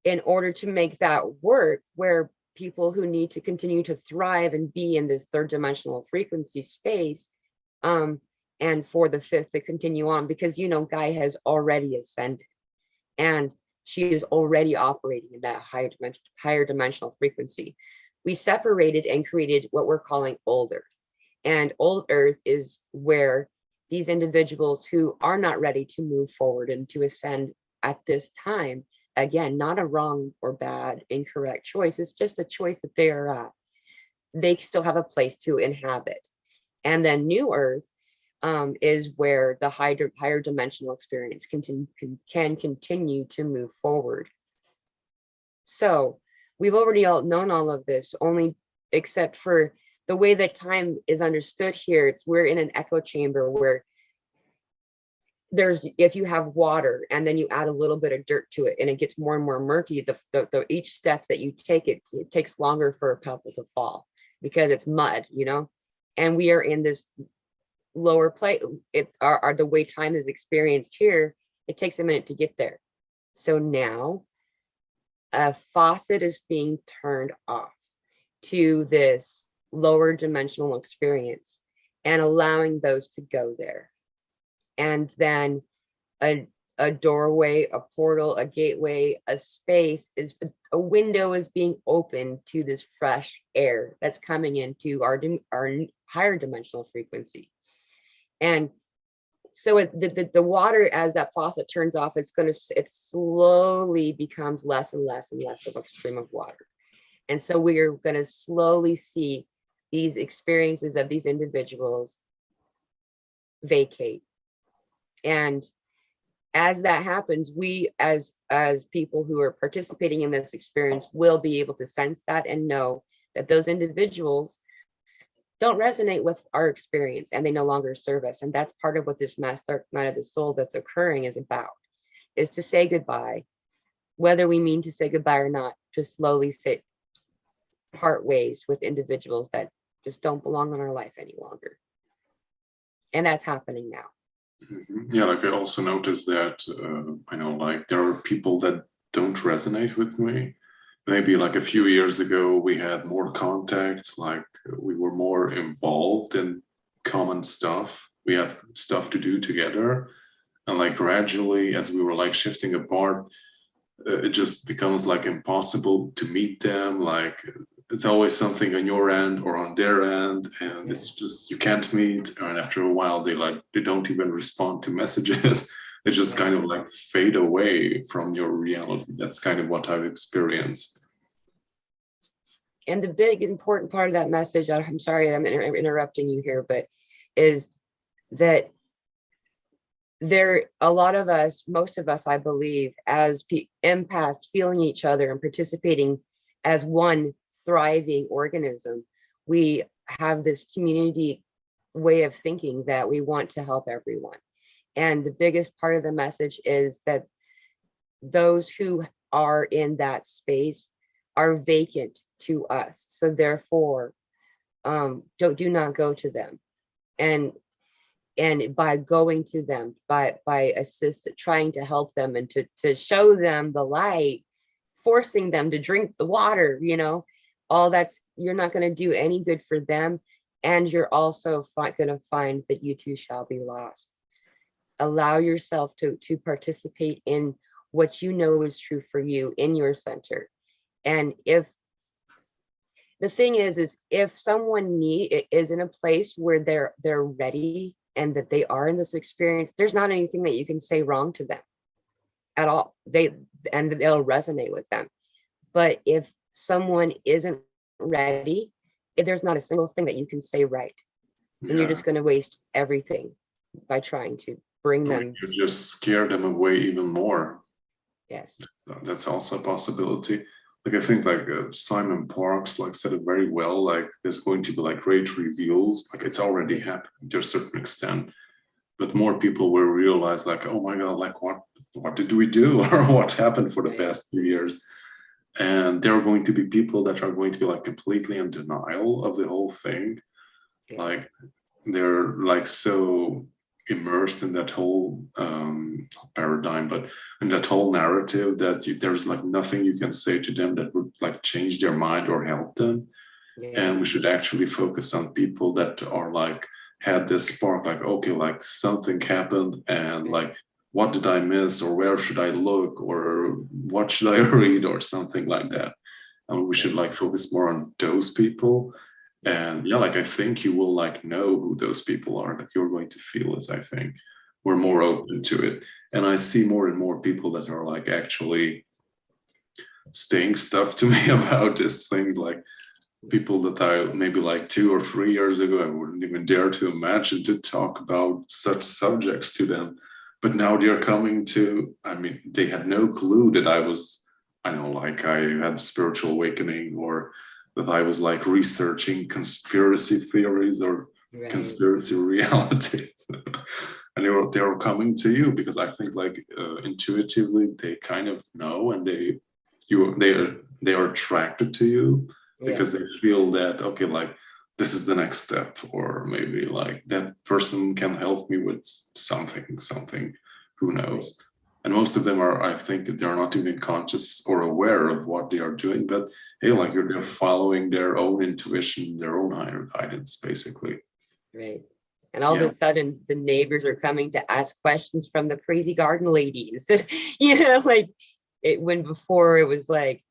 in order to make that work, where people who need to continue to thrive and be in this third dimensional frequency space, and for the fifth to continue on, because Gaia has already ascended and she is already operating in that higher dimensional frequency. We separated and created what we're calling Old Earth. And Old Earth is where these individuals who are not ready to move forward and to ascend at this time, again, not a wrong or bad, incorrect choice, it's just a choice that they are at. They still have a place to inhabit. And then New Earth is where the higher dimensional experience can continue to move forward. So we've already all known all of this, only except for the way that time is understood here. We're in an echo chamber where if you have water and then you add a little bit of dirt to it and it gets more and more murky, each step that you take, it takes longer for a pebble to fall because it's mud, and we are in this lower plate. The way time is experienced here, it takes a minute to get there. So now a faucet is being turned off to this lower dimensional experience and allowing those to go there. And then a doorway, a portal, a gateway, a space, a window is being opened to this fresh air that's coming into our higher dimensional frequency. And so the water, as that faucet turns off, it slowly becomes less and less and less of a stream of water. And so we are going to slowly see these experiences of these individuals vacate. And as that happens, we as people who are participating in this experience will be able to sense that and know that those individuals don't resonate with our experience and they no longer serve us. And that's part of what this mass dark night of the soul that's occurring is about, is to say goodbye, whether we mean to say goodbye or not, to slowly part ways with individuals that just don't belong in our life any longer. And that's happening now. Yeah, I also noticed that I know there are people that don't resonate with me. Maybe a few years ago we had more contact, we were more involved in common stuff. We had stuff to do together, and gradually as we were shifting apart, it just becomes impossible to meet them. It's always something on your end or on their end, and it's just you can't meet. And after a while, they don't even respond to messages. They just kind of fade away from your reality. That's kind of what I've experienced. And the big important part of that message, I'm sorry I'm interrupting you here, but is that a lot of us, most of us, I believe, as empaths, feeling each other and participating as one thriving organism, we have this community way of thinking that we want to help everyone. And the biggest part of the message is that those who are in that space are vacant to us. So therefore, do not go to them. And And by going to them, by trying to help them and to show them the light, forcing them to drink the water, all that's, you're not going to do any good for them. And you're also going to find that you too shall be lost. Allow yourself to participate in what you know is true for you in your center. And if the thing is if someone is in a place where they're ready and that they are in this experience, there's not anything that you can say wrong to them at all. They'll resonate with them. But if someone isn't ready, there's not a single thing that you can say right. And you're just going to waste everything by trying to bring them. You just scare them away even more. Yes. That's also a possibility. Like, I think like Simon Parks like said it very well, like there's going to be like great reveals, like it's already happened to a certain extent, but more people will realize like, oh my God, like what did we do or what happened for the past few years? And there are going to be people that are going to be like completely in denial of the whole thing. Yeah. Like they're like so immersed in that whole paradigm, but in that whole narrative that there's like nothing you can say to them that would like change their mind or help them. Yeah. And we should actually focus on people that are like had this spark, like, okay, like something happened and like, what did I miss, or where should I look, or what should I read, or something like that. And we should like focus more on those people. And yeah, like I think you will like know who those people are, like you're going to feel it. I think we're more open to it. And I see more and more people that are like actually saying stuff to me about these things, like people that I maybe like 2 or 3 years ago, I wouldn't even dare to imagine to talk about such subjects to them. But now they're coming to, I mean, they had no clue that I had spiritual awakening, or that I was like researching conspiracy theories or conspiracy realities. And they were coming to you because I think like intuitively they kind of know, and they are attracted to you because they feel that, okay, like this is the next step, or maybe like that person can help me with something, who knows. And most of them are, I think they're not even conscious or aware of what they are doing, but hey, like they're following their own intuition, their own higher guidance, basically. Right. And all of a sudden the neighbors are coming to ask questions from the crazy garden lady instead, like when before it was like,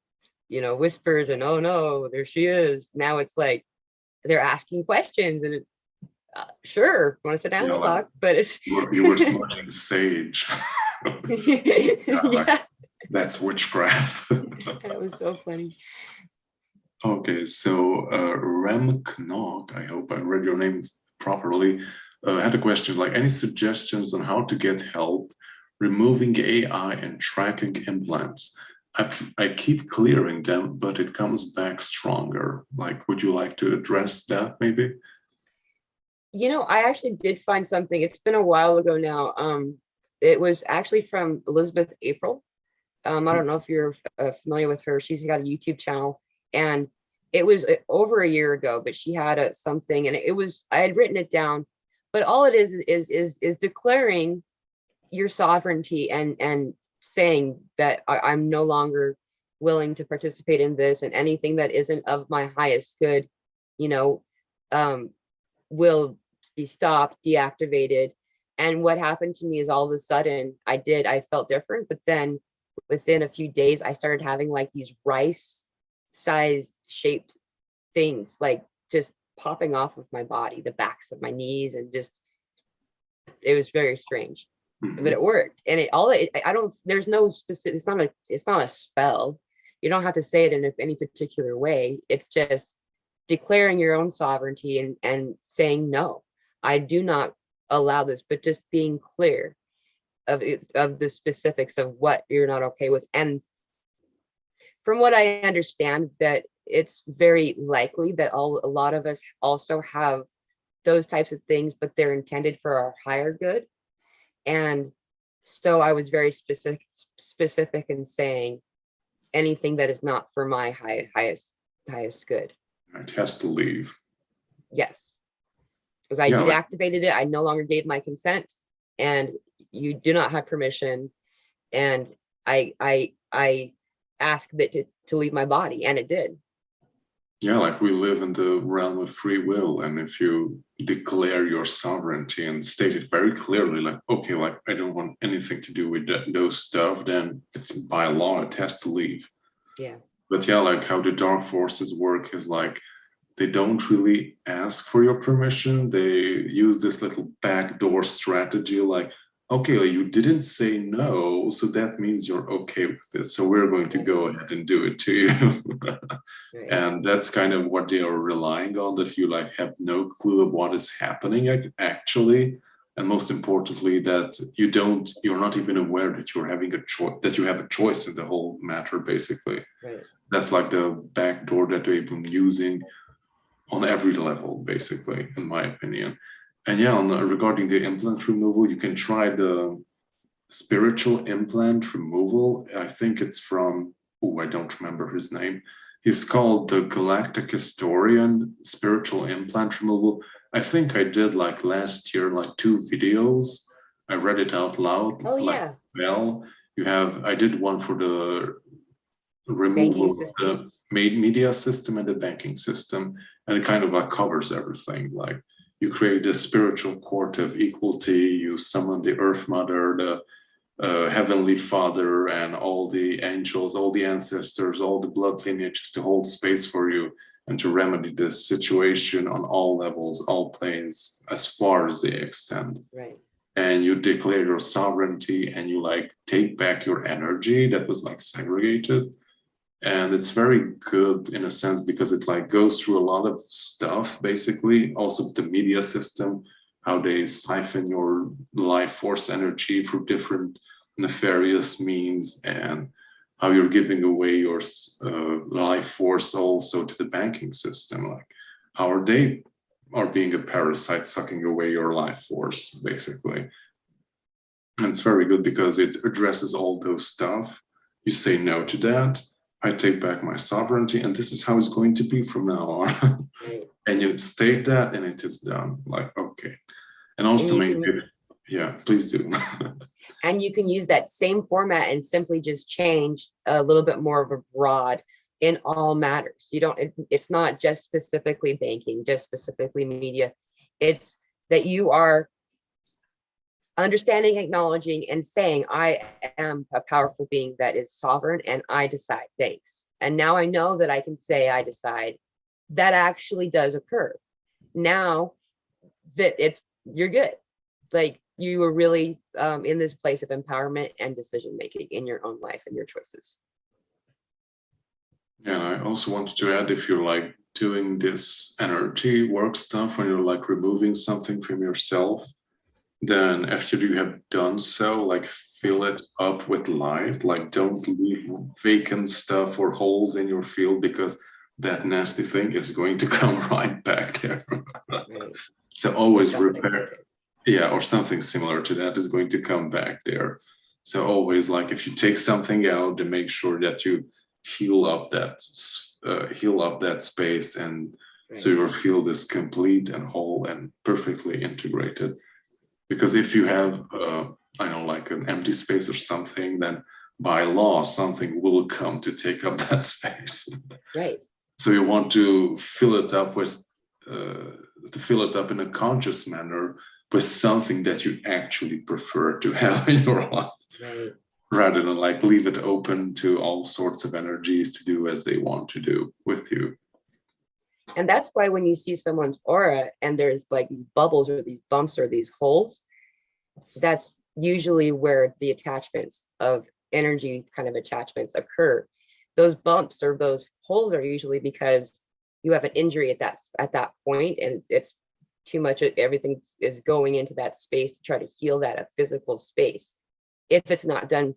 whispers and, oh no, there she is. Now it's like they're asking questions, and sure, want to sit down and talk, but it's you were smoking sage. That's witchcraft. That was so funny. Okay, so Rem Knock, I hope I read your name properly, had a question like, any suggestions on how to get help removing AI and tracking implants? I keep clearing them, but it comes back stronger. Like, would you like to address that maybe? I actually did find something. It's been a while ago now. It was actually from Elizabeth April. I don't know if you're familiar with her. She's got a YouTube channel, and it was over a year ago, but she had something, and I had written it down, but all it is declaring your sovereignty and saying that I'm no longer willing to participate in this, and anything that isn't of my highest good, will be stopped, deactivated. And what happened to me is all of a sudden I felt different, but then within a few days, I started having like these rice-sized shaped things, like just popping off of my body, the backs of my knees, and just, it was very strange, but it worked. And there's no specific, it's not a spell. You don't have to say it in any particular way. It's just declaring your own sovereignty and saying, no, I do not allow this, but just being clear of the specifics of what you're not okay with. And from what I understand, that it's very likely that a lot of us also have those types of things, but they're intended for our higher good. And so I was very specific in saying anything that is not for my highest good. It has to leave. Yes. because I Yeah, like, deactivated it. I no longer gave my consent, and you do not have permission. And I asked it to leave my body, and it did. yeah, like we live in the realm of free will, and if you declare your sovereignty and state it very clearly, like, okay, like I don't want anything to do with those stuff, then it's by law it has to leave. Yeah. But yeah, like how the dark forces work is like they don't really ask for your permission. They use this little backdoor strategy, like, okay, you didn't say no, so that means you're okay with it. So we're going to go ahead and do it to you. Right. And that's kind of what they are relying on, that you like have no clue of what is happening actually. And most importantly, that you're not even aware that you're having a choice, that you have a choice in the whole matter, basically. Right. That's like the backdoor that they've been using on every level, basically, in my opinion. And yeah, regarding the implant removal, you can try the spiritual implant removal. I think it's from, oh, I don't remember his name. He's called the Galactic Historian Spiritual Implant Removal. I think I did like last year, like 2 videos. I read it out loud, Oh like yeah. spell. I did one for the Banking removal of the systems. media system and the banking system, and it kind of like covers everything. Like you create a spiritual court of equality, you summon the Earth Mother, the Heavenly Father, and all the angels, all the ancestors, all the blood lineages to hold space for you and to remedy this situation on all levels, all planes, as far as they extend. Right. And you declare your sovereignty, and you like take back your energy that was like segregated. And it's very good in a sense because it like goes through a lot of stuff, basically. Also the media system, how they siphon your life force energy through different nefarious means, and how you're giving away your life force also to the banking system. Like how are they are being a parasite sucking away your life force, basically. And it's very good because it addresses all those stuff. You say no to that. I take back my sovereignty, and this is how it's going to be from now on. Right. And you state that, and it is done. Like, okay. And also, And yeah, please do. and you can use that same format and simply just change a little bit more of a broad in all matters. You don't, it's not just specifically banking, just specifically media. It's that you are understanding, acknowledging, and saying, I am a powerful being that is sovereign, and I decide. Thanks. And now I know that I can say I decide. That actually does occur. Now that you're good. Like you are really in this place of empowerment and decision making in your own life and your choices. Yeah, I also wanted to add, if you're like doing this energy work stuff, when you're like removing something from yourself, then after you have done so, like fill it up with light. Like don't leave vacant stuff or holes in your field, because that nasty thing is going to come right back there. Right. So always repair. Yeah, or something similar to that is going to come back there. So always, like if you take something out, to make sure that you heal up that space, and Right. so your field is complete and whole and perfectly integrated. Because if you have I know, like an empty space or something, then by law something will come to take up that space. Right. So you want to fill it up with to fill it up in a conscious manner with something that you actually prefer to have in your life. Right. Rather than like leave it open to all sorts of energies to do as they want to do with you. And that's why when you see someone's aura and there's like these bubbles or these bumps or these holes, that's usually where the attachments of energy kind of attachments occur. Those bumps or those holes are usually because you have an injury at that point, and it's too much. Everything is going into that space to try to heal that a physical space. If it's not done,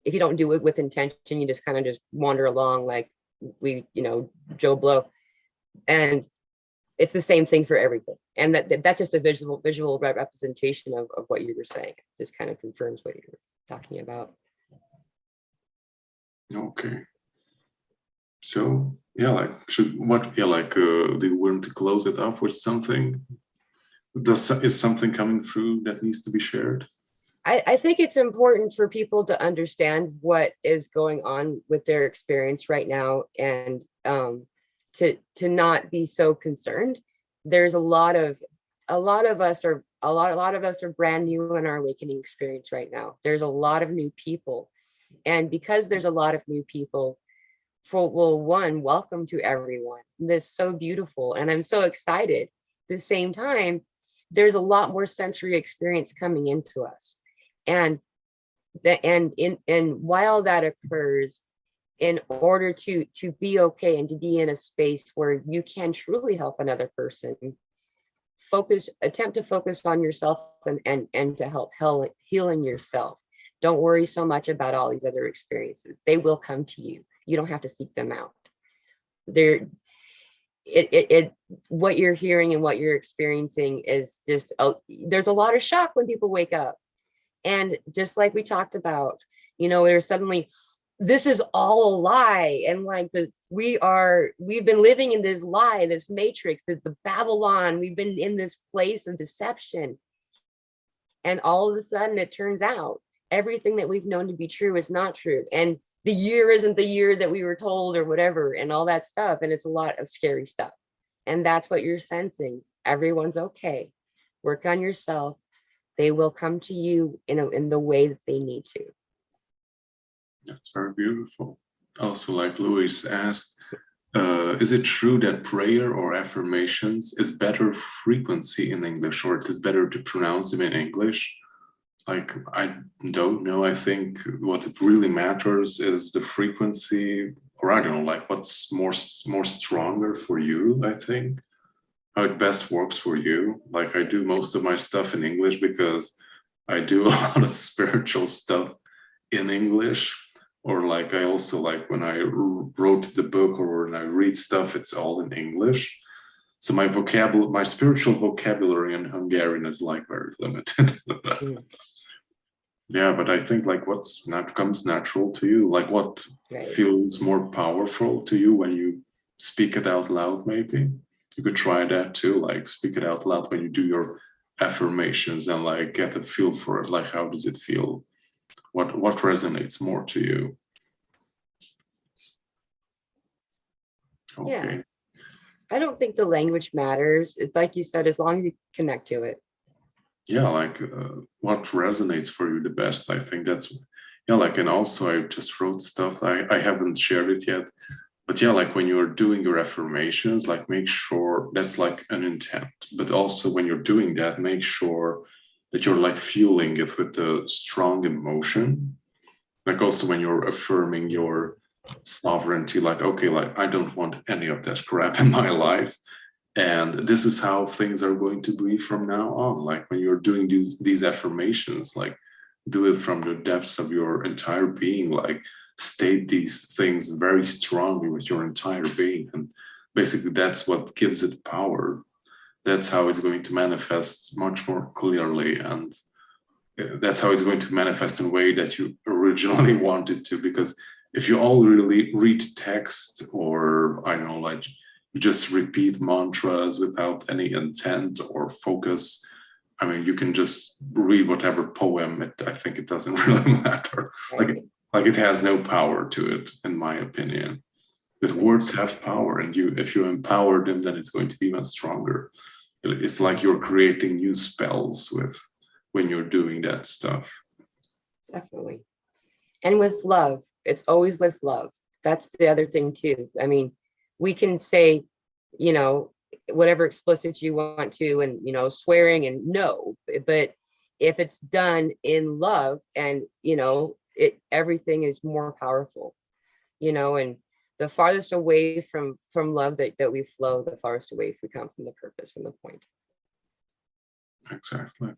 if you don't do it with intention, you just kind of just wander along like Joe Blow. And it's the same thing for everything. And that's just a visual representation of what you were saying. This kind of confirms what you're talking about. Okay. So yeah, like do you want to close it up with something? is something coming through that needs to be shared? I think it's important for people to understand what is going on with their experience right now, and to not be so concerned. There's a lot of us are brand new in our awakening experience right now. There's a lot of new people, and because there's a lot of new people, one, welcome to everyone. That's so beautiful, and I'm so excited. At the same time, there's a lot more sensory experience coming into us. And while that occurs, in order to be okay and to be in a space where you can truly help another person, attempt to focus on yourself and to help healing yourself. Don't worry so much about all these other experiences. They will come to you. You don't have to seek them out. What you're hearing and what you're experiencing is just, there's a lot of shock when people wake up. And just like we talked about, there's suddenly, this is all a lie. And like we've been living in this lie, this matrix, the Babylon, we've been in this place of deception. And all of a sudden it turns out everything that we've known to be true is not true. And the year isn't the year that we were told or whatever, and all that stuff. And it's a lot of scary stuff. And that's what you're sensing. Everyone's okay. Work on yourself. They will come to you in the way that they need to. That's very beautiful. Also, like Louis asked, is it true that prayer or affirmations is better frequency in English, or it is better to pronounce them in English? Like, I don't know. I think what it really matters is the frequency, or I don't know, like what's more stronger for you, I think. How it best works for you. Like, I do most of my stuff in English because I do a lot of spiritual stuff in English. Or like, I also like when I wrote the book or when I read stuff, it's all in English. So my spiritual vocabulary in Hungarian is like very limited. Yeah, but I think like comes natural to you, like what feels more powerful to you when you speak it out loud, maybe. You could try that too, like speak it out loud when you do your affirmations and like get a feel for it. Like, how does it feel? What resonates more to you? Okay. Yeah. I don't think the language matters. It's like you said, as long as you connect to it. Yeah, like what resonates for you the best. I think that's, yeah, like, and also I just wrote stuff. I haven't shared it yet. But yeah, like when you're doing your affirmations, like make sure that's like an intent. But also when you're doing that, make sure that you're like fueling it with a strong emotion. Like also when you're affirming your sovereignty, like, okay, like I don't want any of that crap in my life. And this is how things are going to be from now on. Like when you're doing these affirmations, like do it from the depths of your entire being, like state these things very strongly with your entire being. And basically that's what gives it power. That's how it's going to manifest much more clearly. And that's how it's going to manifest in a way that you originally wanted to. Because if you all really read text, or I don't know, like you just repeat mantras without any intent or focus, I mean, you can just read whatever poem. I think it doesn't really matter. Like it has no power to it, in my opinion. But words have power, and if you empower them, then it's going to be much stronger. It's like you're creating new spells when you're doing that stuff. Definitely. And with love, it's always with love. That's the other thing too. I mean, we can say, whatever explicit you want to, and, swearing and no, but if it's done in love and, everything is more powerful, and the farthest away from love that we flow, the farthest away we come from the purpose and the point. Exactly.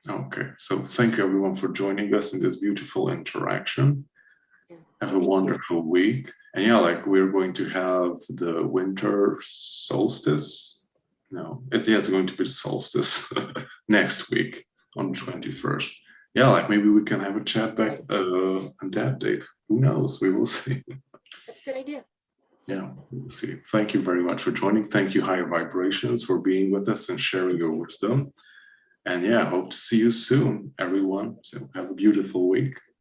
Okay. So thank you everyone for joining us in this beautiful interaction. Yeah, have a wonderful week. And yeah, like we're going to have the winter solstice. No, it's going to be the solstice next week on the 21st. Yeah, like maybe we can have a chat back on that date. Who knows? We will see. That's a good idea. Yeah, we'll see. Thank you very much for joining. Thank you, Higher Vibrations, for being with us and sharing your wisdom. And yeah, hope to see you soon, everyone. So have a beautiful week.